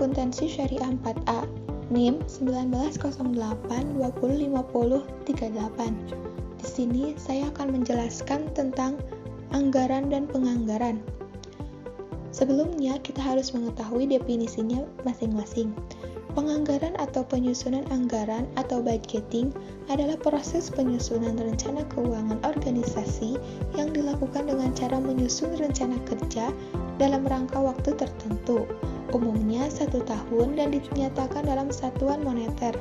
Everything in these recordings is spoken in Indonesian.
Akuntansi Syariah 4A, NIM 1908205038. Di sini saya akan menjelaskan tentang anggaran dan penganggaran. Sebelumnya, kita harus mengetahui definisinya masing-masing. Penganggaran atau penyusunan anggaran atau budgeting adalah proses penyusunan rencana keuangan organisasi yang dilakukan dengan cara menyusun rencana kerja dalam rangka waktu tertentu, umumnya 1 tahun dan dinyatakan dalam satuan moneter.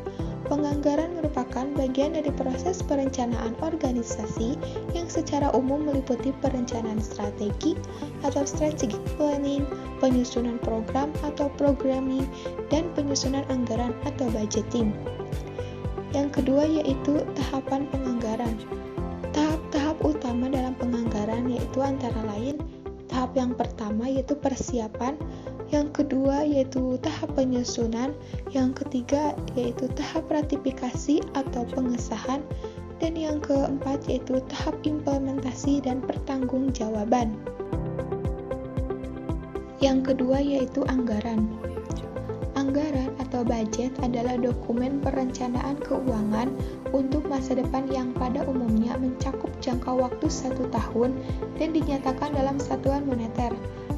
Penganggaran merupakan bagian dari proses perencanaan organisasi yang secara umum meliputi perencanaan strategi atau strategic planning, penyusunan program atau programming, dan penyusunan anggaran atau budgeting. Yang kedua yaitu tahapan penganggaran. Tahap-tahap utama dalam penganggaran yaitu antara lain tahap yang pertama yaitu persiapan, yang kedua yaitu tahap penyusunan, yang ketiga yaitu tahap ratifikasi atau pengesahan, dan yang keempat yaitu tahap implementasi dan pertanggungjawaban. Yang kedua yaitu anggaran. Anggaran atau budget adalah dokumen perencanaan keuangan untuk masa depan yang pada umumnya mencakup jangka waktu 1 tahun dan dinyatakan dalam satuan moneter.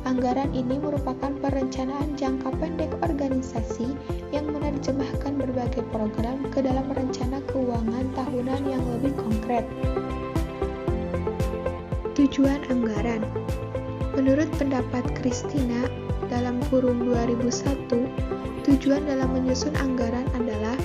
Anggaran ini merupakan perencanaan jangka pendek organisasi yang menerjemahkan berbagai program ke dalam rencana keuangan tahunan yang lebih konkret. Tujuan anggaran. Menurut pendapat Christina dalam kurung 2001, tujuan dalam menyusun anggaran adalah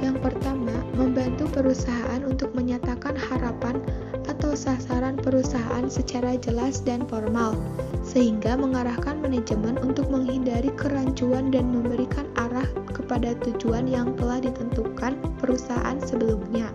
yang pertama, membantu perusahaan untuk menyatakan harapan atau sasaran perusahaan secara jelas dan formal, sehingga mengarahkan manajemen untuk menghindari kerancuan dan memberikan arah kepada tujuan yang telah ditentukan perusahaan sebelumnya.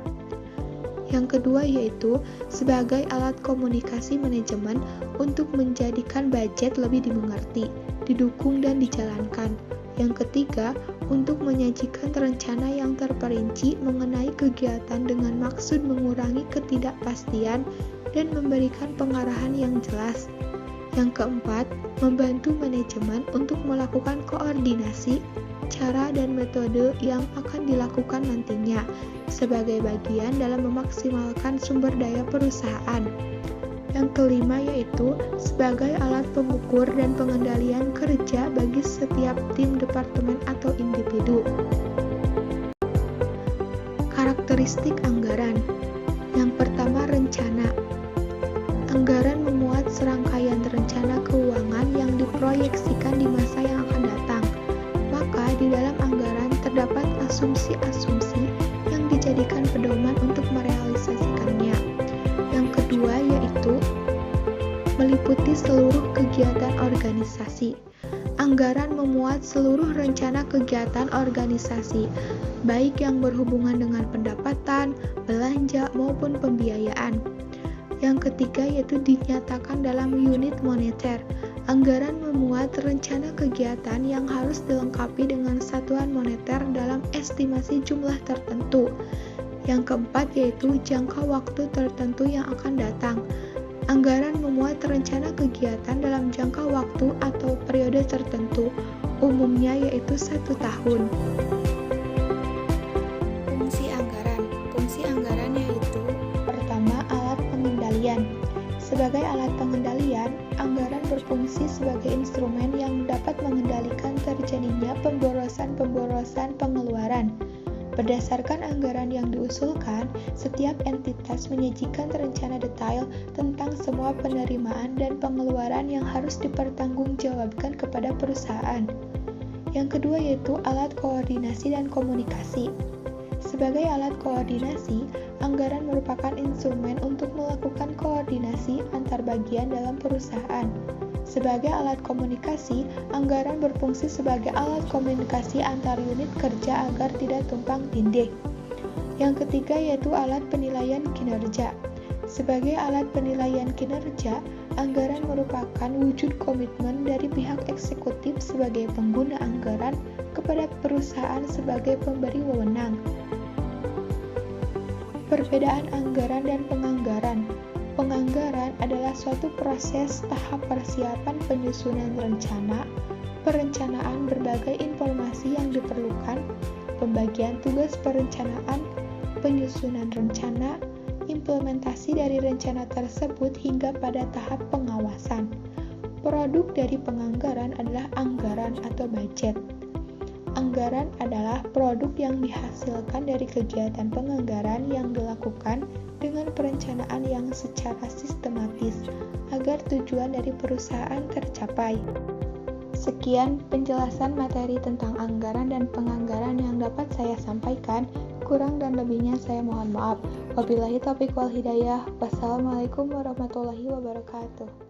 Yang kedua yaitu sebagai alat komunikasi manajemen untuk menjadikan budget lebih dimengerti, didukung dan dijalankan. Yang ketiga, untuk menyajikan rencana yang terperinci mengenai kegiatan dengan maksud mengurangi ketidakpastian dan memberikan pengarahan yang jelas. Yang keempat, membantu manajemen untuk melakukan koordinasi, cara dan metode yang akan dilakukan nantinya sebagai bagian dalam memaksimalkan sumber daya perusahaan. Yang kelima yaitu sebagai alat pengukur dan pengendalian kerja bagi setiap tim, departemen, atau individu. Karakteristik anggaran. Yang pertama, rencana. Anggaran memuat serangkaian rencana keuangan yang diproyeksikan di masa yang akan datang. Maka di dalam anggaran terdapat asumsi-asumsi yang dijadikan pedoman untuk merealisasikannya. Yang kedua yaitu meliputi seluruh kegiatan organisasi. Anggaran memuat seluruh rencana kegiatan organisasi, baik yang berhubungan dengan pendapatan, belanja, maupun pembiayaan. Yang ketiga yaitu dinyatakan dalam unit moneter. Anggaran memuat rencana kegiatan yang harus dilengkapi dengan satuan moneter dalam estimasi jumlah tertentu. Yang keempat yaitu jangka waktu tertentu yang akan datang. Anggaran memuat rencana kegiatan dalam jangka waktu atau periode tertentu, umumnya yaitu 1 tahun. Fungsi anggaran. Fungsi anggaran yaitu pertama, alat pengendalian. Sebagai alat pengendalian, anggaran berfungsi sebagai instrumen yang dapat mengendalikan terjadinya pemborosan pengeluaran. Berdasarkan anggaran yang diusulkan, setiap entitas menyajikan rencana detail tentang semua penerimaan dan pengeluaran yang harus dipertanggungjawabkan kepada perusahaan. Yang kedua yaitu alat koordinasi dan komunikasi. Sebagai alat koordinasi, anggaran merupakan instrumen untuk melakukan koordinasi antar bagian dalam perusahaan. Sebagai alat komunikasi, anggaran berfungsi sebagai alat komunikasi antar unit kerja agar tidak tumpang tindih. Yang ketiga yaitu alat penilaian kinerja. Sebagai alat penilaian kinerja, anggaran merupakan wujud komitmen dari pihak eksekutif sebagai pengguna anggaran kepada perusahaan sebagai pemberi wewenang. Perbedaan anggaran dan penganggaran. Penganggaran adalah suatu proses tahap persiapan penyusunan rencana, perencanaan berbagai informasi yang diperlukan, pembagian tugas perencanaan, penyusunan rencana, implementasi dari rencana tersebut hingga pada tahap pengawasan. Produk dari penganggaran adalah anggaran atau budget. Anggaran adalah produk yang dihasilkan dari kegiatan penganggaran yang dilakukan dengan perencanaan yang secara sistematis agar tujuan dari perusahaan tercapai. Sekian penjelasan materi tentang anggaran dan penganggaran yang dapat saya sampaikan. Kurang dan lebihnya saya mohon maaf. Wabillahi taufiq wal hidayah. Wassalamualaikum warahmatullahi wabarakatuh.